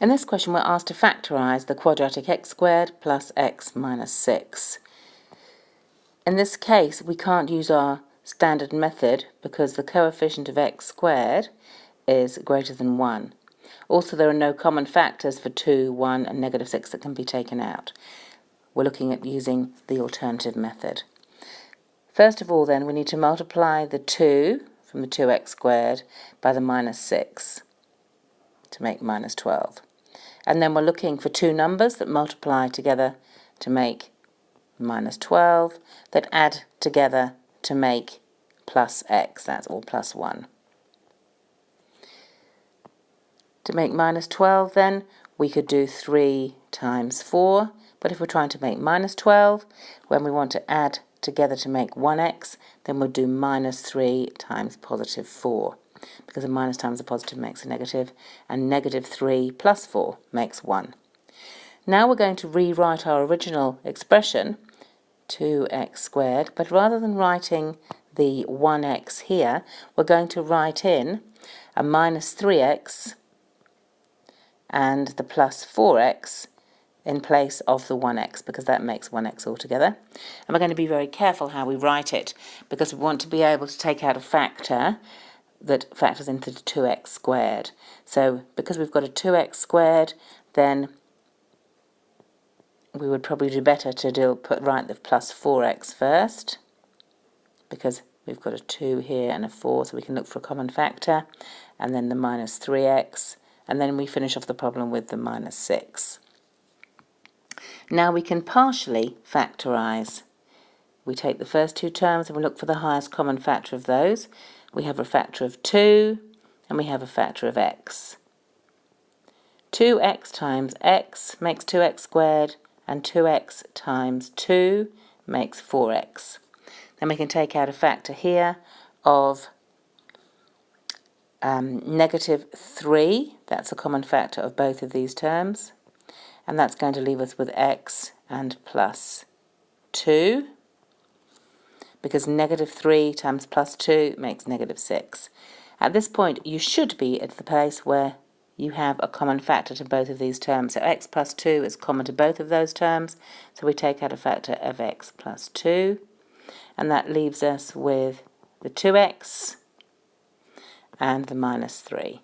In this question we're asked to factorise the quadratic x squared plus x minus 6. In this case we can't use our standard method because the coefficient of x squared is greater than 1. Also, there are no common factors for 2, 1 and negative 6 that can be taken out. We're looking at using the alternative method. First of all then, we need to multiply the 2 from the 2x squared by the minus 6 to make minus 12. And then we're looking for two numbers that multiply together to make minus 12, that add together to make plus x, that's all plus 1. To make minus 12 then, we could do 3 times 4, but if we're trying to make minus 12, when we want to add together to make 1x, then we'll do minus 3 times positive 4, because a minus times a positive makes a negative, and negative 3 plus 4 makes 1. Now we're going to rewrite our original expression, 2x squared, but rather than writing the 1x here, we're going to write in a minus 3x and the plus 4x in place of the 1x, because that makes 1x altogether. And we're going to be very careful how we write it, because we want to be able to take out a factor that factors into the 2x squared. So because we've got a 2x squared, then we would probably do better to write the plus 4x first, because we've got a 2 here and a 4, so we can look for a common factor, and then the minus 3x, and then we finish off the problem with the minus 6. Now we can partially factorise. We take the first two terms and we look for the highest common factor of those. We have a factor of 2 and we have a factor of x. 2x times x makes 2x squared, and 2x times 2 makes 4x. Then we can take out a factor here of negative 3. That's a common factor of both of these terms. And that's going to leave us with x and plus 2, because negative 3 times plus 2 makes negative 6. At this point, you should be at the place where you have a common factor to both of these terms. So x plus 2 is common to both of those terms, so we take out a factor of x plus 2, and that leaves us with the 2x and the minus 3.